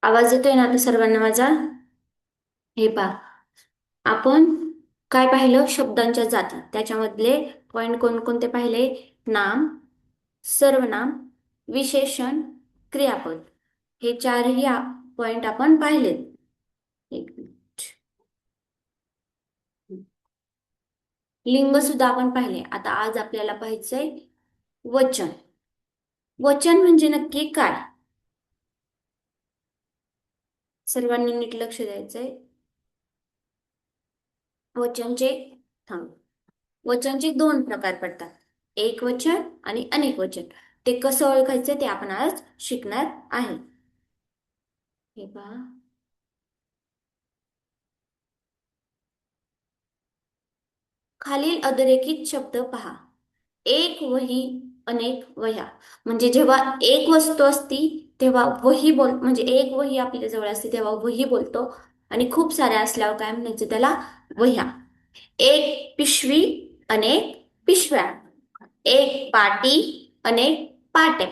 आवाज येतोय ना आता सर्वांना माझा? हे पहा, आपण काय पाहिलं? शब्दांच्या जाती. त्याच्यामधले पॉइंट कोणकोणते पाहिले? नाम, सर्वनाम, विशेषण, क्रियापद. हे चारही पॉइंट आपण पाहिलेत. एक मिनिट. लिंग सुद्धा आपण पाहिले. आता आज आपल्याला पाहायचंय वचन. वचन म्हणजे नक्की काय? सर्वांनी नीट लक्ष द्यायचंय. वचनचे थांब वचनचे दोन प्रकार पडतात, एक वचन आणि अनेक वचन. ते कसं ओळखायचं ते आपण आज शिकणार आहे. हे पहा, खालील अधोरेखित शब्द पहा. एक वही, अनेक वह्या. म्हणजे जेव्हा एक वस्तू असती तेव्हा वही म्हणजे एक वही आपल्या जवळ असते तेव्हा वही बोलतो. आणि खूप साऱ्या असल्यावर काय म्हणायचं त्याला? वह्या. एक पिशवी, अनेक पिशव्या. एक पाटी, अनेक पाट्या.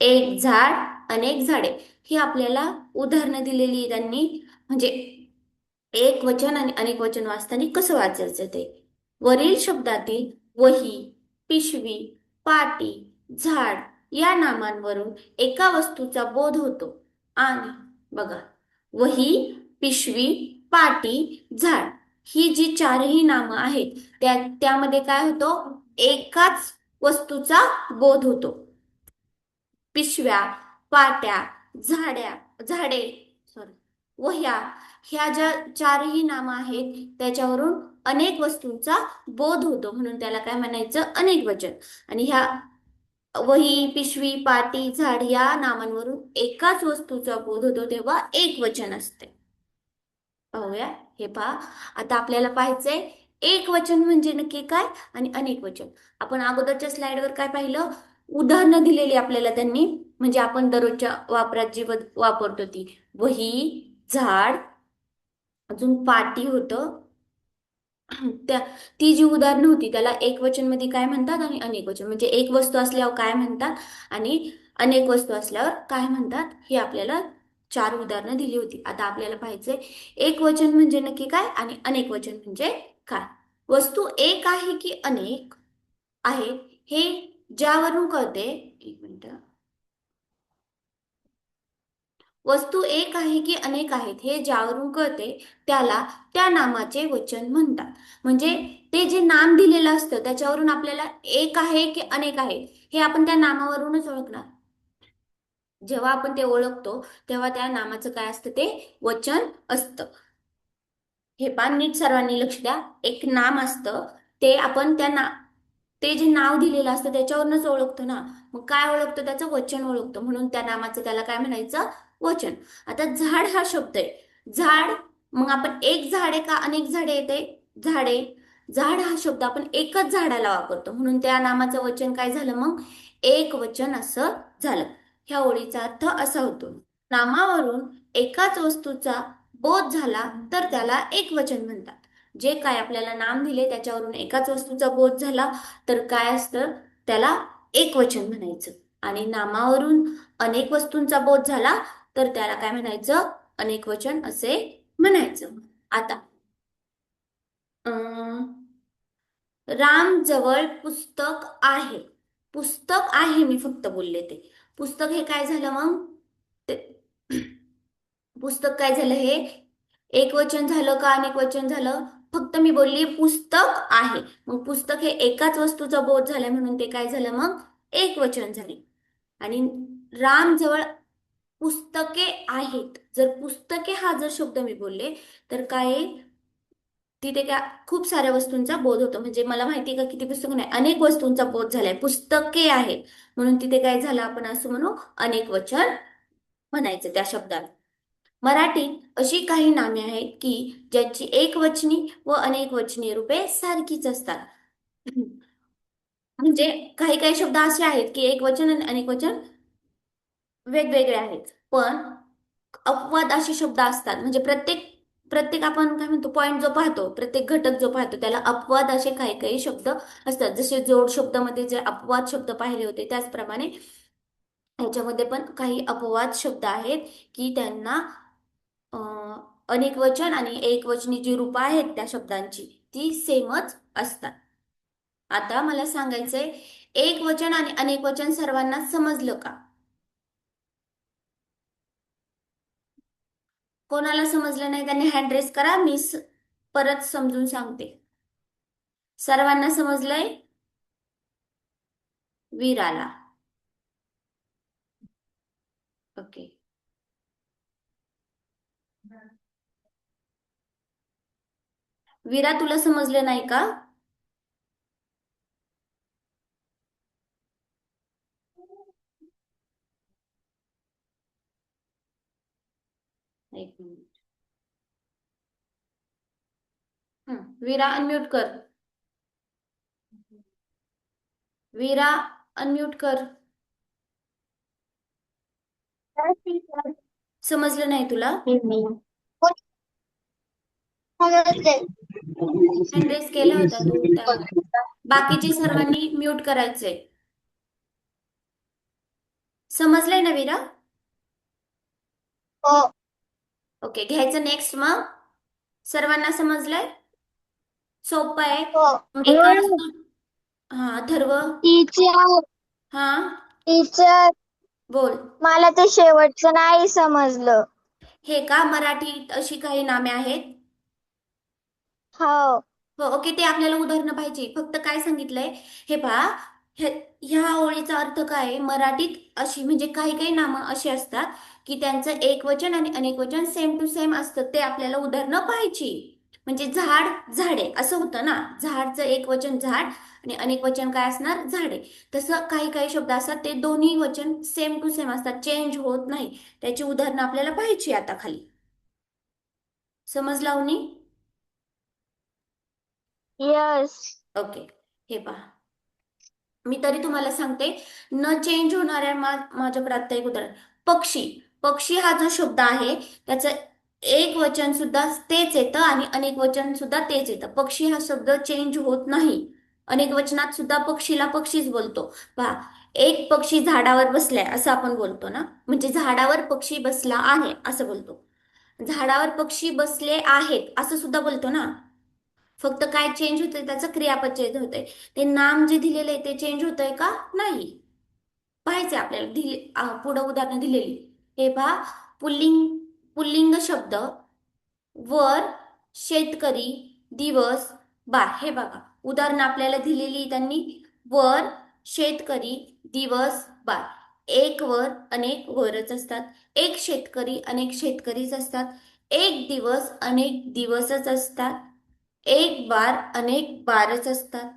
एक झाड, अनेक झाडे. ही आपल्याला उदाहरणं दिलेली त्यांनी. म्हणजे एक वचन आणि अनेक वचन वाचताना कसं वाचायचं ते. वरील शब्दातील वही, पिशवी, पाटी, झाड या नामांवरून एका वस्तूचा बोध होतो. आणि बघा, वही, पिशवी, पाटी, झाड ही जी चारही नामं आहेत त्यामध्ये काय होतो? एकाच वस्तूचा बोध होतो. पिशव्या, पाट्या, झाडे, सॉरी, वह्या, ह्या ज्या चारही नामं आहेत त्याच्यावरून अनेक वस्तूंचा बोध होतो, म्हणून त्याला काय म्हणायचं? अनेक वचन. आणि ह्या वही, पिशवी, पाटी, झाड या नामांवरून एकाच वस्तूचा बोध होतो तेव्हा एक वचन असते. पाहूया. हे पहा, आता आपल्याला पाहायचंय एक वचन म्हणजे नक्की काय आणि अनेक वचन. आपण अगोदरच्या स्लाइडवर काय पाहिलं? उदाहरणं दिलेली आपल्याला त्यांनी. म्हणजे आपण दररोजच्या वापरात जी वापरतो ती वही, झाड, अजून पाटी होतं. त्या ती जी उदाहरणं होती त्याला एक वचन मध्ये काय म्हणतात आणि अनेक वचन म्हणजे एक वस्तू असल्यावर काय म्हणतात आणि अनेक वस्तू असल्यावर काय म्हणतात, हे आपल्याला चार उदाहरणं दिली होती. आता आपल्याला पाहायचंय एक वचन म्हणजे नक्की काय आणि अनेक वचन म्हणजे काय. वस्तू एक आहे की अनेक आहे हे ज्यावरून कळते. एक मिनिट. वस्तू एक आहे की अनेक आहेत हे ज्यावरून कळते त्याला त्या नामाचे वचन म्हणतात. म्हणजे ते जे नाम दिलेलं असतं त्याच्यावरून आपल्याला एक आहे की अनेक आहे हे आपण त्या नामावरूनच ओळखणार. जेव्हा आपण ते ओळखतो तेव्हा त्या नामाचं काय असतं? ते वचन असतं. हे पान नीट सर्वांनी लक्ष द्या. एक नाम असतं, ते आपण ते जे नाव दिलेलं असतं त्याच्यावरूनच ओळखतो ना. मग काय ओळखतो? त्याचं वचन ओळखतो. म्हणून त्या नामाचं त्याला काय म्हणायचं? वचन. आता झाड हा शब्द आहे. झाड, मग आपण एक झाड आहे का अनेक झाडे येते? झाडे. झाड हा शब्द आपण एकच झाडाला वापरतो, म्हणून त्या नामाचं वचन काय झालं मग? एक वचन असं झालं. ह्या ओळीचा अर्थ असा होतो, नामावरून एकाच वस्तूचा बोध झाला तर त्याला एक वचन म्हणतात. जे काय आपल्याला नाम दिले त्याच्यावरून एकाच वस्तूचा बोध झाला तर काय असतं? त्याला एक वचन म्हणायचं. आणि नामावरून अनेक वस्तूंचा बोध झाला तर त्याला काय म्हणायचं? अनेक वचन असे म्हणायचं. आता अं, राम जवळ पुस्तक आहे. पुस्तक आहे मी फक्त बोलले ते. पुस्तक हे काय झालं मग? ते पुस्तक काय झालं? हे एक वचन झालं का अनेक वचन झालं? फक्त मी बोलली पुस्तक आहे. मग पुस्तक हे एकाच वस्तूचा बोध झालाय म्हणून ते काय झालं मग? एक वचन झाले. आणि राम जवळ पुस्तके आहेत. जर पुस्तके हा जर शब्द मी बोलले तर काय आहे? तिथे काय खूप साऱ्या वस्तूंचा बोध होतो. म्हणजे मला माहिती का किती पुस्तक नाही, अनेक वस्तूंचा बोध झालाय. पुस्तके आहेत म्हणून तिथे काय झालं? आपण असं म्हणू अनेक वचन म्हणायचं त्या शब्दाला. मराठीत अशी काही नामे आहेत की ज्यांची एकवचनी व अनेक वचनी रूपे सारखीच असतात. म्हणजे काही काही शब्द असे आहेत की एक वचन आणि अनेक वचन वेगवेगळे आहेत. पण अपवाद असे शब्द असतात. म्हणजे प्रत्येक प्रत्येक आपण काय म्हणतो पॉइंट जो पाहतो, प्रत्येक घटक जो पाहतो त्याला अपवाद असे काही काही शब्द असतात. जसे जोड शब्दामध्ये जे अपवाद शब्द पाहिले होते त्याचप्रमाणे ह्याच्यामध्ये पण काही अपवाद शब्द आहेत की त्यांना अनेक वचन आणि एकवचनी जी रूपं आहेत त्या शब्दांची ती सेमच असतात. आता मला सांगायचंय, एक वचन आणि अनेक वचन सर्वांना समजलं का? कोणाला समजलं नाही त्यांनी हँड रेस करा, मी परत समजून सांगते. सर्वांना समजलंय? वीराला. ओके. वीरा, तुला समजलं नाही का? एक मिनिट. वीरा, अनम्यूट कर. वीरा, अनम्यूट कर. समजलं नाही तुला? हँड रेस केला होता तू त्या. बाकीचे सर्वांनी म्यूट करायचंय. समजलंय ना वीरा? हो. ओके, घ्यायचं नेक्स्ट मग. सर्वांना समजलंय? सोपं आहे. हो. एका वस्तू. हा, अथर्व. टीचर. हा, टीचर, बोल. मला ते शेवटचं नाही समजलं. हे का, मराठीत अशी काही नामे आहेत? हो. हो, ओके, ते आपल्याला उदाहरणं पाहिजे. फक्त काय सांगितलंय हे पहा. ह्या ह्या ओळीचा अर्थ काय आहे? मराठीत अशी म्हणजे काही काही नामं अशी असतात की त्यांचं एक वचन आणि अनेक वचन सेम टू सेम असतं. ते आपल्याला उदाहरणं पाहिजे. म्हणजे झाड झाडे असं होतं ना. झाडचं एक वचन झाड आणि अनेक वचन काय असणार? झाडे. तसं काही काही शब्द असतात ते दोन्ही वचन सेम टू सेम असतात, चेंज होत नाही. त्याची उदाहरणं आपल्याला पाहिजे आता खाली. समजला उनी? यस. ओके. हे पहा, मी तरी तुम्हाला सांगते. न चेंज होणाऱ्या माझ्याकडे आता एक उदाहरण. पक्षी. पक्षी हा जो शब्द आहे त्याचं एक वचन सुद्धा तेच येतं आणि अनेक वचन सुद्धा तेच येतं. पक्षी हा शब्द चेंज होत नाही. अनेक वचनात सुद्धा पक्षीला पक्षीच बोलतो. पहा, एक पक्षी झाडावर बसलाय असं आपण बोलतो ना. म्हणजे झाडावर पक्षी बसला आहे असं बोलतो. झाडावर पक्षी बसले आहेत असं सुद्धा बोलतो ना. फक्त काय चेंज होतंय? त्याचं क्रियापद चेंज होतंय. ते नाम जे दिलेलं आहे ते चेंज होतंय का? नाही. पाहायचंय आपल्याला. पुढं उदाहरणं दिलेली. हे पहा, पुल्लिंग पुल्लिंग शब्द वर, शेतकरी, दिवस, बार. हे बघा, उदाहरणं आपल्याला दिलेली त्यांनी. वर, शेतकरी, दिवस, बार. एक वर अनेक वरच असतात. एक शेतकरी अनेक शेतकरीच असतात. एक दिवस अनेक दिवसच असतात. एक बार अनेक बारच असतात.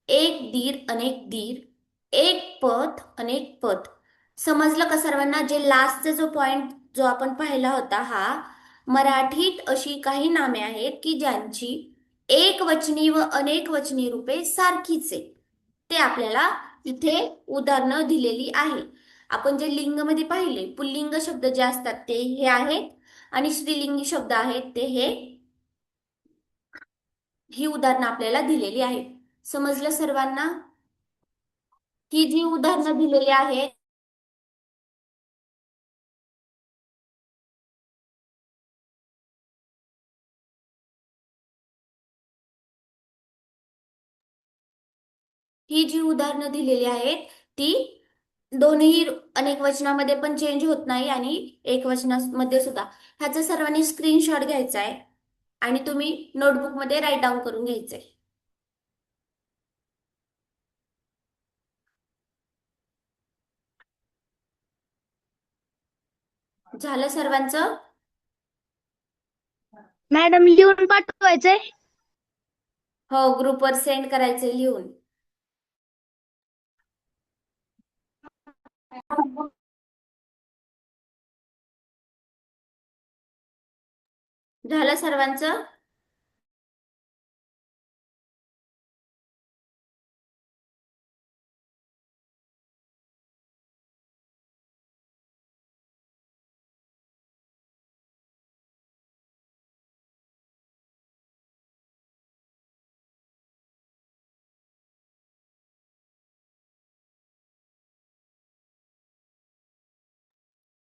एक दीर अनेक दीर. एक पथ अनेक पथ. समजलं का सर्वांना? जे लास्टचा जो पॉइंट जो आपण पाहिला होता हा, मराठीत अशी काही नामे आहेत की ज्यांची एक वचनी व अनेक वचनी रूपे सारखीच आहे. ते आपल्याला इथे उदाहरणं दिलेली आहे. आपण जे लिंगमध्ये पाहिले, पुल्लिंग शब्द जे असतात ते हे आहेत आणि स्त्रीलिंगी शब्द आहेत ते हे. ही उदाहरणं आपल्याला दिलेली आहेत. समजलं सर्वांना? ही जी उदाहरणं दिलेली आहेत ही जी उदाहरणं दिलेली आहेत ती दोन्ही अनेक वचनामध्ये पण चेंज होत नाही आणि एक वचनामध्ये सुद्धा. ह्याचा सर्वांनी स्क्रीनशॉट घ्यायचा आहे आणि तुम्ही नोटबुकमध्ये राईट डाऊन करून घ्यायचंय. झालं सर्वांचं? मॅडम, लिहून पाठवायचंय? हो, ग्रुपवर सेंड करायचंय लिहून. झालं सर्वांचं?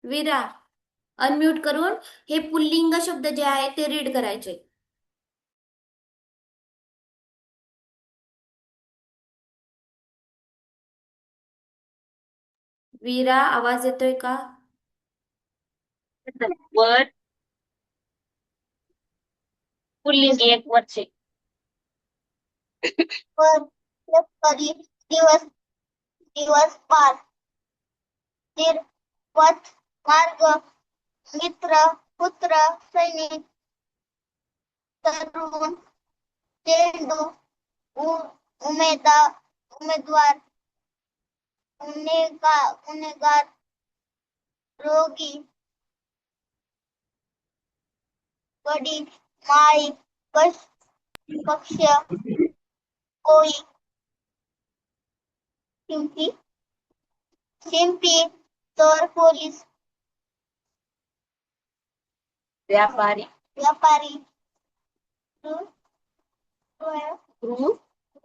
विरा, अनम्यूट करून हे पुल्लिंग शब्द जे आहे ते रीड करायचे. वीरा, आवाज येतोय का? वर पुल्लिंग एक वरचे. परी दिवस दिवस पार पथ मार्ग मित्र पुत्र सैनिक तरुण चेंडू उमेदवार गुन्हेगार रोगी गडी माळी पक्ष कोळी शिंपी शिंपी चोर पोलीस व्यापारी व्यापारी गृह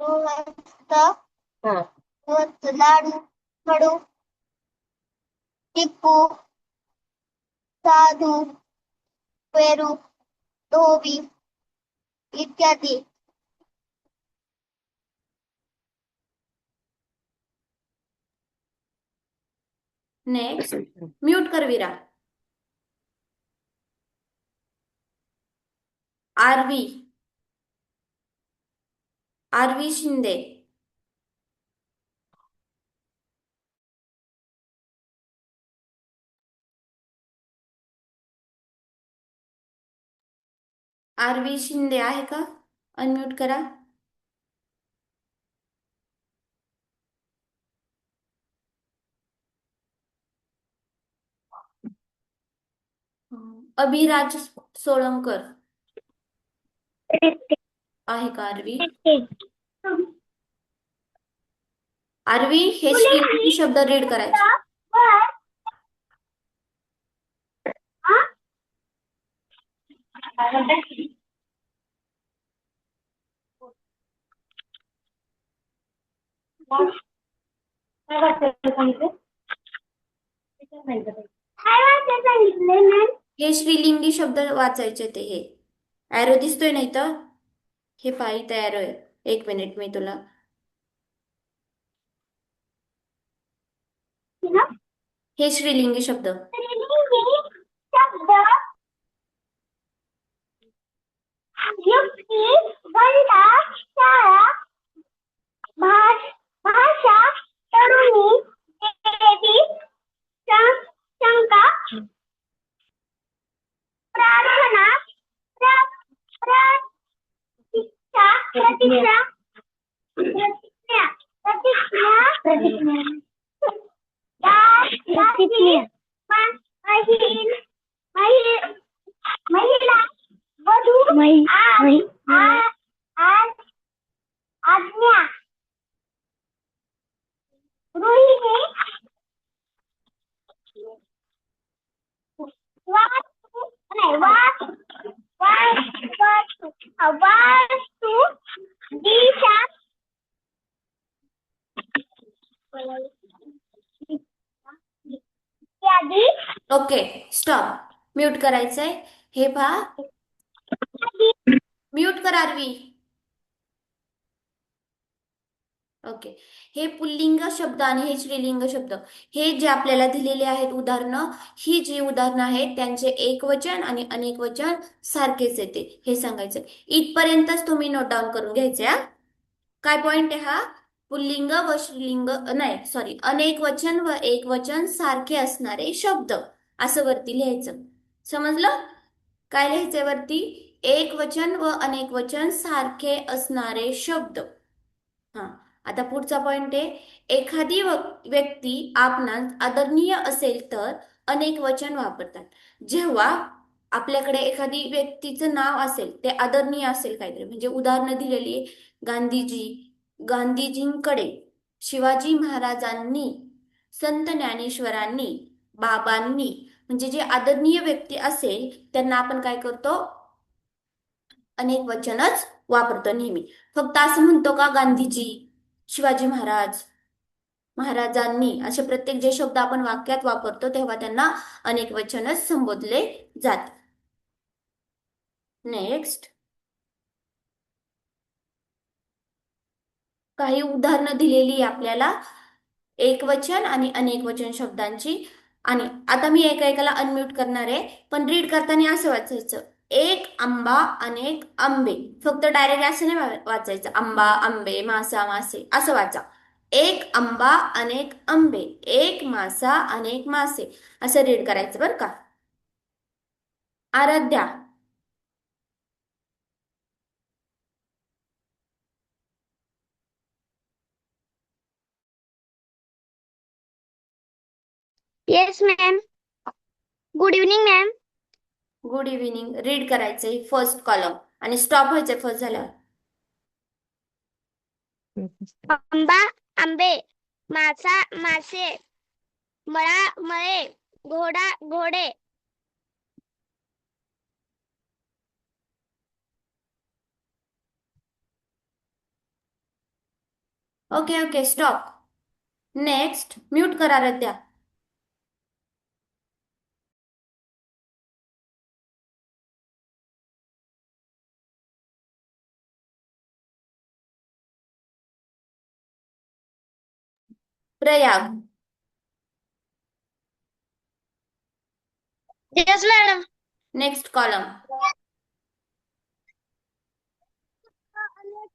गृहस्थ हा लाडू खडू टिप्पू साधू पेरू धोबी इत्यादी. नेक्स्ट, म्यूट कर विरा. आरवी, आरवी शिंदे. आरवी शिंदे आहे का? अनम्यूट करा. अभिराज सोळंकर आहे का? आरवी, आरवी हे श्रीलिंगी शब्द रीड करायचे. हे श्रीलिंगी शब्द वाचायचे ते हे. ॲरो दिसतोय नाही तर हे पायी तयार आहे. एक मिनिट मी तुला. हे श्रीलिंगी शब्द. युक्ती गंधा शाळा भाषा तरुणी देवी शंका प्रार्थना प्रतीक्षा प्रतिज्ञा महिला वधू आज्ञा गृहिणी वास्तू दिशा इत्यादी. Okay, stop. म्यूट करायचंय. हे पहा, म्यूट कर आरवी. ओके, हे पुल्लिंग शब्द आणि हे स्त्रीलिंग शब्द हे जे आपल्याला दिलेले आहेत उदाहरणं, ही जी उदाहरणं आहेत त्यांचे एकवचन आणि अनेक वचन सारखेच येते हे सांगायचं. इथपर्यंतच तुम्ही नोट डाऊन करून घ्यायचे. हा काय पॉइंट आहे हा? पुल्लिंग व स्त्रीलिंग नाही सॉरी अनेक वचन व एक वचन सारखे असणारे शब्द असं वरती लिहायचं. समजलं? काय लिहायचंय वरती? एक वचन व अनेक वचन सारखे असणारे शब्द. हा, आता पुढचा पॉइंट आहे, एखादी व्यक्ती आपणास आदरणीय असेल तर अनेक वचन वापरतात. जेव्हा आपल्याकडे एखादी व्यक्तीचं नाव असेल ते आदरणीय असेल काहीतरी, म्हणजे उदाहरणं दिलेली आहे, गांधीजी, गांधीजींकडे, शिवाजी महाराजांनी, संत ज्ञानेश्वरांनी, बाबांनी, म्हणजे जे आदरणीय व्यक्ती असेल त्यांना आपण काय करतो? अनेक वचनच वापरतो नेहमी. फक्त असं म्हणतो का गांधीजी, शिवाजी महाराज, महाराजांनी असे प्रत्येक जे शब्द आपण वाक्यात वापरतो तेव्हा त्यांना अनेक वचनच संबोधले जाते. नेक्स्ट, काही उदाहरणं दिलेली आहे आपल्याला एकवचन आणि अनेक वचन शब्दांची. आणि आता मी एकेकाला अनम्यूट करणार आहे, पण रीड करताना असं वाचायचं, एक आंबा अनेक आंबे. फक्त डायरेक्ट असं नाही वाचायचं, आंबा आंबे मासा मासे असं वाचा. एक आंबा अनेक आंबे, एक मासा अनेक मासे असं रीड करायचं बरं का. Aaradhya. Yes ma'am. Good evening ma'am. Good evening. Read करायचंय फर्स्ट कॉलम आणि स्टॉप व्हायचंय फर्स्ट झाल्यावर. आंबा आंबे, मासा मासे, मळा मळे, घोडा घोडे. Okay okay stop. Next, mute करा Aaradhya. Prayag. Yes madam. Next column.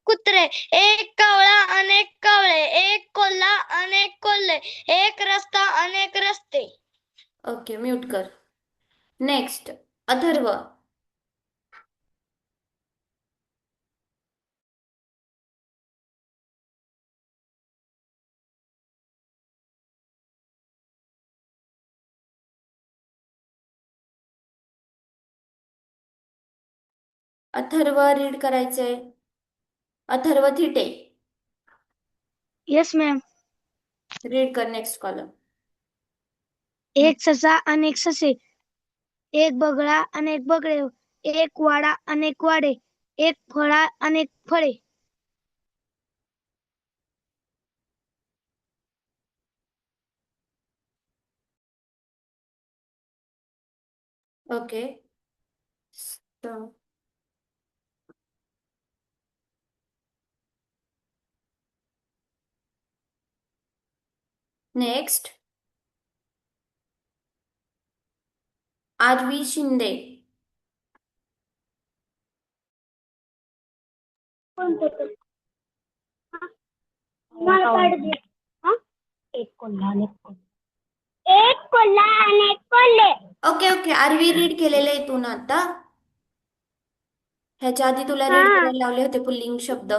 कुत्रे, एक कावळा अनेक कावळे, एक कोल्हा अनेक कोल्हे, एक रस्ता अनेक रस्ते. ओके म्यूट कर. नेक्स्ट, अथर्व. अथर्व रीड करायचंय. Atharva Thite. Yes ma'am. Read कर नेक्स्ट कॉलम. एक ससा अनेक ससे, एक बगळा अनेक बगळे, एक वाडा अनेक वाडे, एक फळा अनेक फळे. ओके. नेक्स्ट, आरवी शिंदे. एक कोल्हा अनेक कोल्हे. ओके ओके आरवी रीड केलेलं आहे तू ना आता. ह्याच्या आधी तुला रीड हा करायला लावले होते पुल्लिंग शब्द.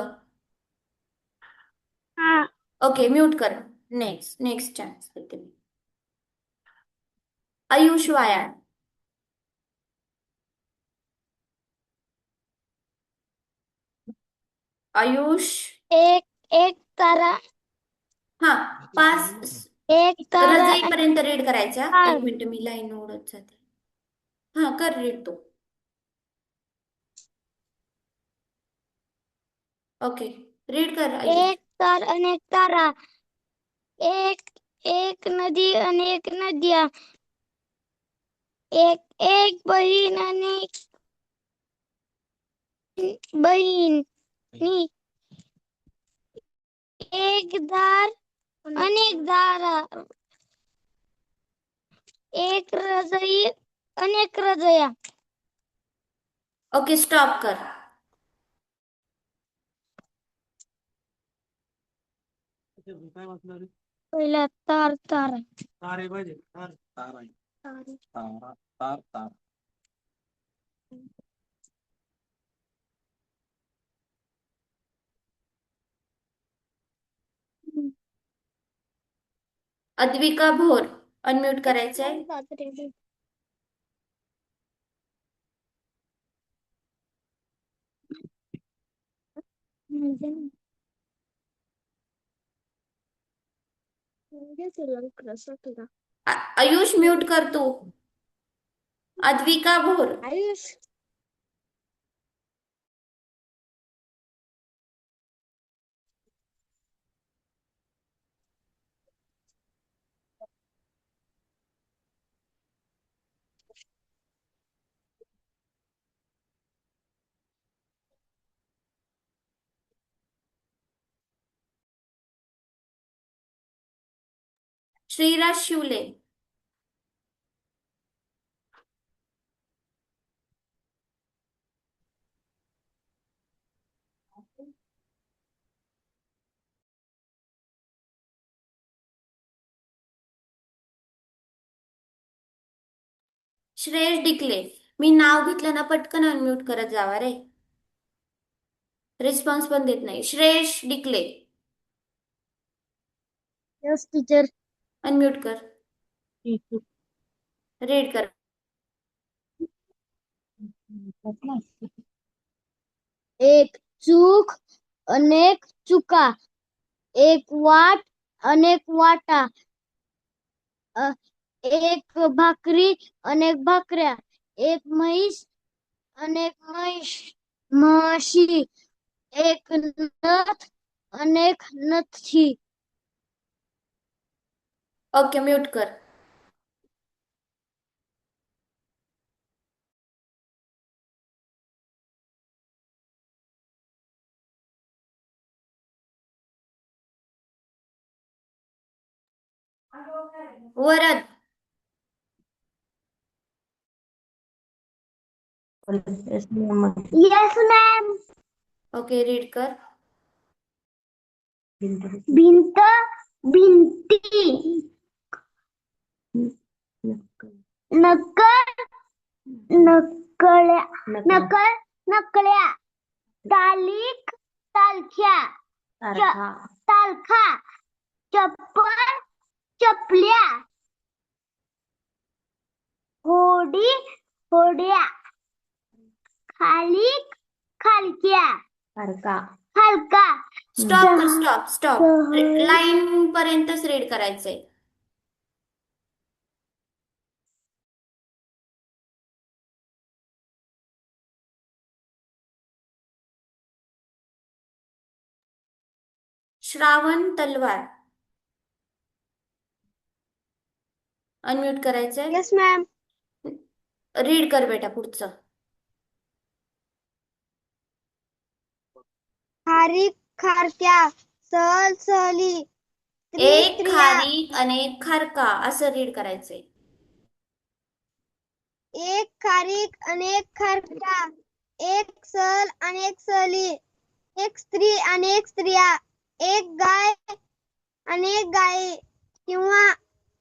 हा. ओके म्यूट कर. नेक्स्ट नेक्स्ट चान्स देते मी. आयुष वायाळ. आयुष. एक एक तारा, हा, पाच एक तारा रजईपर्यंत रीड करायच्या. तार. एक मिनिट मी लाईन ओढत जाते. हा कर रीड तू. ओके रीड कर आयुष. एक तार अनेक तारा, एक एक नदी अनेक नद्या, एक एक बहीण अनेक बहिणी, एक दार अनेक दारा, एक रजई अनेक रजया. ओके स्टॉप कर. पहिला तार तारा. तारे पाहिजे तार तारा तारा तार तार. अद्विका भोर. अनम्यूट करायचंय. आयुष म्यूट कर तू. अद्विका भोर. आयुष. श्रीराज शिवले. श्रेयस डिकले. मी नाव घेतलं ना पटकन अनम्यूट करत जावा रे. रिस्पॉन्स पण देत नाही. Shreyas Dikle. Yes teacher. Unmute कर. रीड कर. एक चूक अनेक चुका, एक वाट अनेक वाटा, एक भाकरी अनेक भाकऱ्या, एक म्हैस अनेक म्हशी, एक नथ अनेक नथी. ओके म्यूट कर. Varad. Yes ma'am. Okay read कर. भिंत भिंती, नक्कल नकळ्या, तालीख तालख्या, तालखा, चप्पल चपल्या, होडी होड्या, खालीक खालक्या, हलका. Stop stop stop. लाईन पर्यंतच रीड करायचंय. श्रावण तलवार. अनम्यूट करायचंय. Yes ma'am. रीड कर बेटा पुढचं. खारीक खारक्या, सहल सहली, एक स्त्रिया, खारी अनेक खारका असं रीड करायचंय. एक खारीक अनेक खारक्या, एक सहल अनेक सहली, एक स्त्री अनेक स्त्रिया, एक गाय अनेक गायी किंवा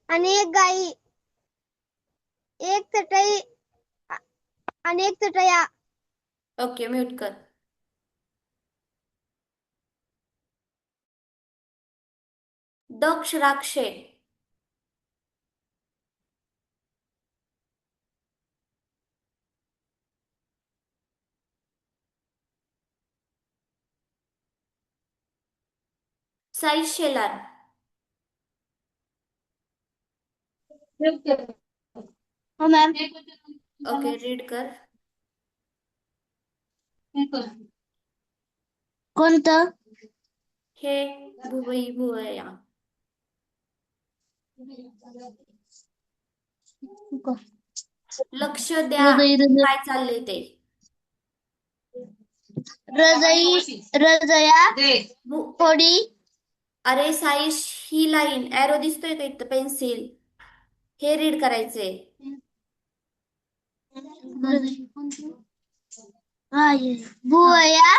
अनेक गायी, एक चटई अनेक चटया. ओके म्यूट कर. दक्ष राक्षे. साई शेलार. हो मॅम. ओके रीड कर. कोणतं? हे भुवई भुवया. लक्ष द्या काय चाललंय ते. रजया होडी. अरे साई ही लाईन एरो दिसतोय का इथं पेन्सिल. हे रीड करायचंय. भुवया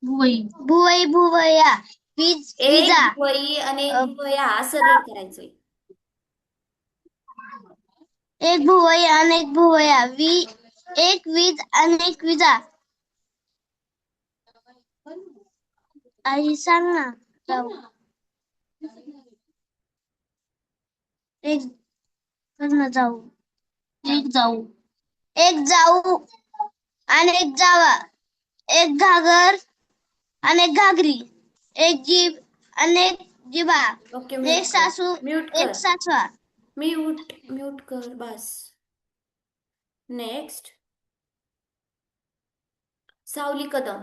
भुवया एक विजा. भुवई अनेक भुवया असं रीड करायचंय. एक भुवया अनेक भुवया, एक वीज अनेक विजा. आई सांग ना. जाऊ एक जाऊ अनेक जावा, एक घागर अनेक घागरी, एक जीभ अनेक जिभा, ओके एक म्यूट कर. सासू म्यूट एक कर. सासवा. म्यूट कर बस. नेक्स्ट. सावली कदम.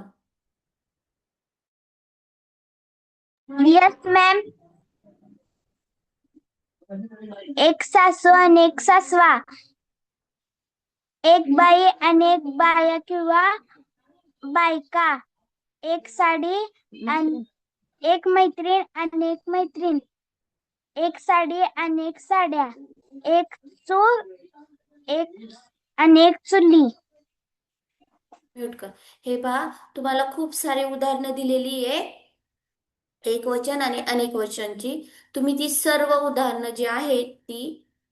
Yes ma'am. एक सासू अनेक सासवा, एक बाई अनेक बाया किंवा बायका, एक साडी एक मैत्रीण अनेक मैत्रीण, एक साडी अनेक साड्या, एक चूल अनेक चुली. म्यूट कर. हे पहा, तुम्हाला खूप सारे उदाहरणं दिलेली आहे एक वचन आणि अनेक वचनची. तुम्ही ती सर्व उदाहरणं जी आहेत ती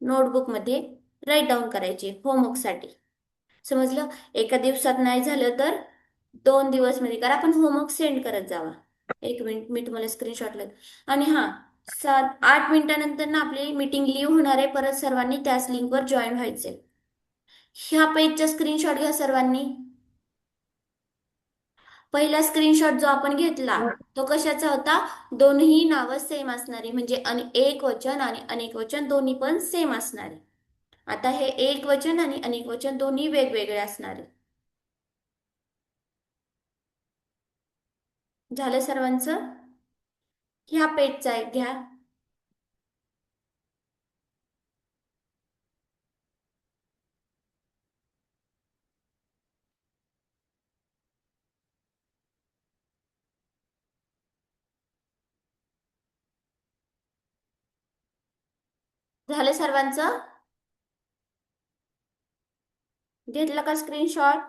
नोटबुक मध्ये राईट डाऊन करायची होमवर्कसाठी. समजलं? एका दिवसात नाही झालं तर 2 दिवस मध्ये करा, पण होमवर्क सेंड करत जावा. 1 मिनिट, मी तुम्हाला स्क्रीनशॉट आणि हा, 7-8 मिनिटानंतर ना आपली मीटिंग लिव्ह होणार आहे. परत सर्वांनी त्याच लिंकवर जॉईन व्हायचे. ह्या पेजचा स्क्रीनशॉट घ्या सर्वांनी. पहिला स्क्रीनशॉट जो आपण घेतला तो कशाचा होता? दोन्ही नावं सेम असणारी, म्हणजे एक वचन आणि अनेक वचन दोन्ही पण सेम असणारे. आता हे एक वचन आणि अनेक वचन दोन्ही वेगवेगळे असणारे. झालं सर्वांचं? ह्या पेजचा एक घ्या. झालं सर्वांचं? घेतलं का स्क्रीनशॉट?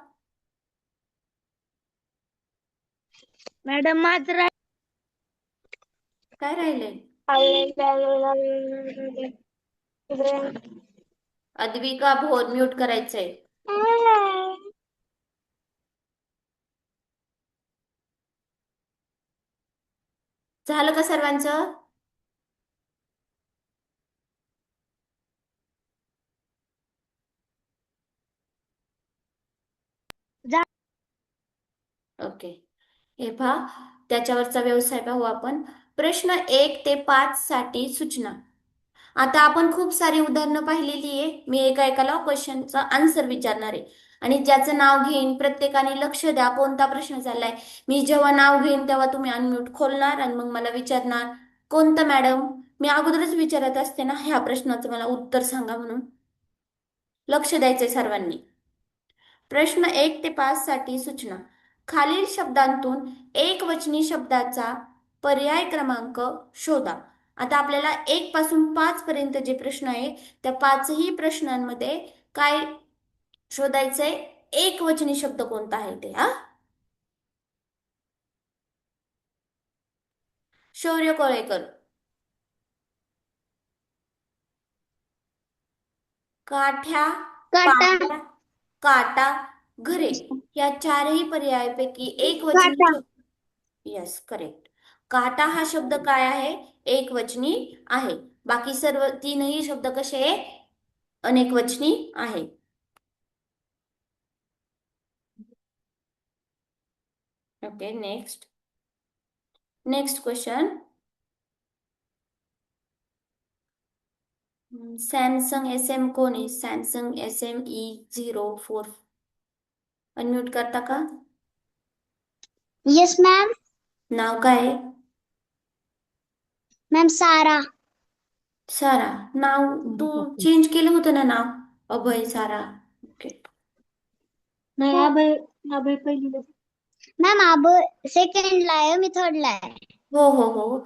मॅडम माझं काय राहिलंय? अद्विका भोर, म्यूट करायचंय. झालं का सर्वांचं? ओके. हे पहा, त्याच्यावरचा व्यवसाय पाहू आपण. प्रश्न 1 ते 5 साठी सूचना. आता आपण खूप सारी उदाहरणं पाहिलेली आहे. मी एका एकाला क्वेश्चनचा आन्सर विचारणार आहे आणि ज्याचं नाव घेईन प्रत्येकाने लक्ष द्या कोणता प्रश्न चाललाय. मी जेव्हा नाव घेईन तेव्हा तुम्ही अनम्यूट खोलणार आणि मग मला विचारणार कोणतं मॅडम. मी अगोदरच विचारत असते ना ह्या प्रश्नाचं मला उत्तर सांगा म्हणून. लक्ष द्यायचंय सर्वांनी. प्रश्न 1 ते 5 साठी सूचना. खालील शब्दांतून एकवचनी शब्दाचा पर्याय क्रमांक शोधा. आता आपल्याला 1 पासून 5 पर्यंत जे प्रश्न आहे त्या 5ही प्रश्नांमध्ये काय शोधायचंय? एकवचनी शब्द कोणता आहे ते. शौर्य कोळेकर. काठ्या, काटा पाट्या, काटा, घरे या चारही पर्यायापैकी एकवचनी काटा शब्द. Yes, correct. काटा हा शब्द काय आहे? एकवचनी आहे. बाकी सर्व तीनही शब्द कसे आहे? अनेकवचनी आहे. Okay, next. Next question. Samsung SM कोण आहे? Samsung SME04. अनम्यूट करता का? Yes ma'am. नाव काय आहे? मॅम सारा. सारा. नाव तू चेंज केलं होतं ना नाव? अभय सारा. ओके. नाही अभय पहिलीला. मॅम सेकंडला आहे, मी थर्डला आहे. हो हो हो,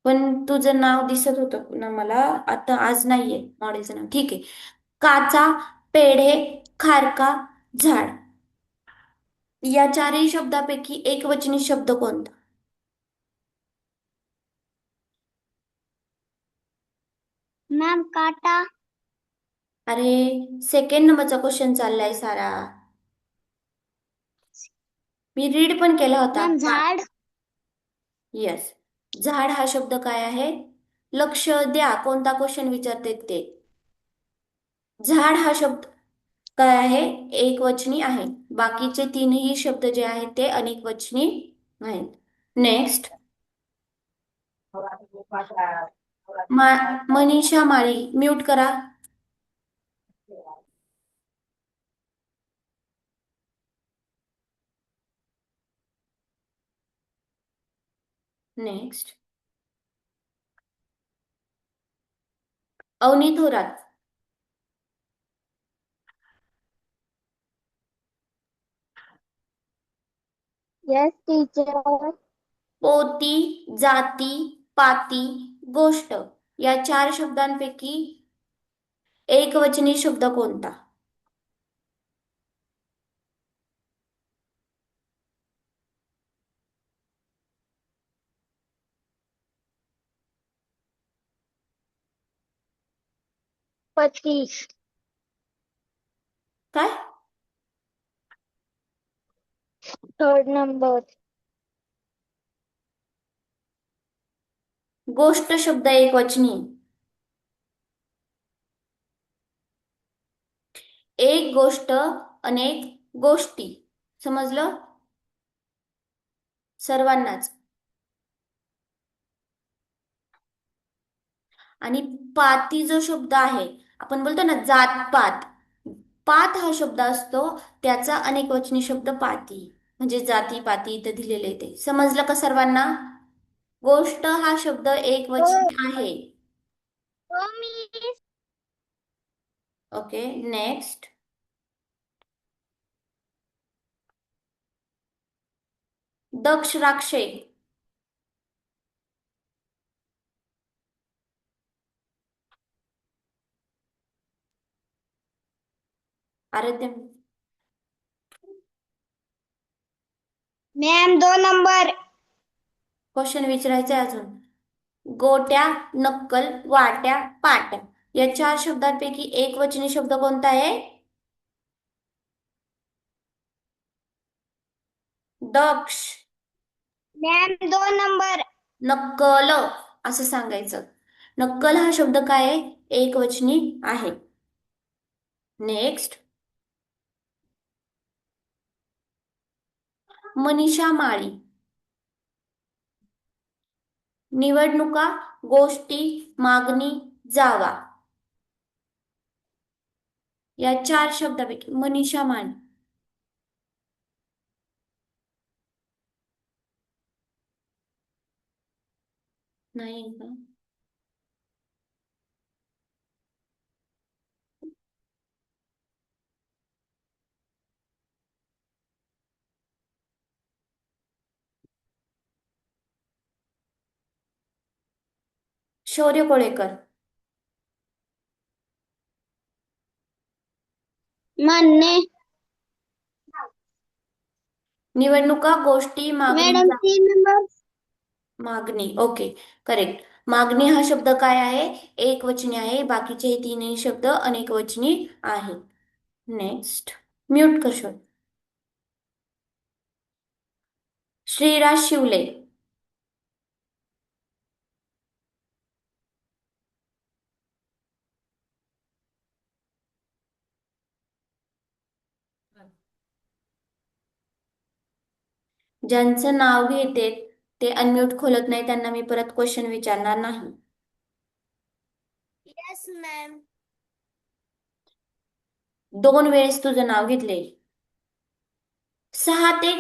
पण तुझं नाव दिसत होतं ना मला आता. आज नाहीये मॉडेलचं नाव. ठीक आहे. काचा, पेढे, खारका, झाड या चारही शब्दापैकी एकवचनी शब्द कोणता? मॅम काटा. अरे, सेकंड नंबरचा क्वेश्चन चाललाय सारा. मी रीड पण केला होता. मॅम झाड. यस. झाड हा शब्द काय आहे? लक्ष द्या कोणता क्वेश्चन विचारते ते. झाड हा शब्द काय आहे? एकवचनी आहे. बाकीचे तीनही शब्द जे आहेत ते अनेकवचनी आहेत. नेक्स्ट. मनीषा माळी, म्यूट करा. Next. Avani Thorat. Yes teacher. पोती, जाती, पाती, गोष्ट या 4 शब्दांपैकी एकवचनी शब्द कोणता? पती. काय? Third number. गोष्ट शब्द एकवचनी. एक गोष्ट, अनेक गोष्टी. समजलं सर्वांनाच? आणि पाती जो शब्द आहे, आपण बोलतो ना जात पात, पात हा शब्द असतो, त्याचा अनेकवचनी शब्द पाती, म्हणजे जाती पाती इथे दिलेले ते. समजलं का सर्वांना? गोष्ट हा शब्द एकवचनी आहे. हो miss. Okay, next. Daksh Rakshe. अरे ते मॅम 2 नंबर. क्वेश्चन विचारायचे अजून. गोट्या, नक्कल, वाट्या, पाट्या या 4 शब्दांपैकी एकवचनी शब्द कोणता आहे? दक्ष. Ma'am 2 number. नक्कल असं सांगायचं. नक्कल हा शब्द काय आहे? एकवचनी आहे. नेक्स्ट. मनीषा माळी. निवडणुका, गोष्टी, मागणी, जावा या 4 शब्दापैकी मनीषा माळी. नाही का? शौर्य कोळेकर. म्हणणे. निवडणुका, गोष्टी, मागणी, मॅडम 3 नंबर. मागणी. Okay, correct. मागणी हा शब्द काय आहे? एकवचनी आहे. बाकीचे तीनही शब्द अनेकवचनी आहे. नेक्स्ट. म्यूट कर शोध. श्रीराज शिवले. ज्यांचं नाव घेते ते अनम्यूट खोलत नाही, त्यांना मी परत क्वेश्चन विचारणार नाही. Yes ma'am. 2 वेळेस तुझं नाव घेतले. 6 ते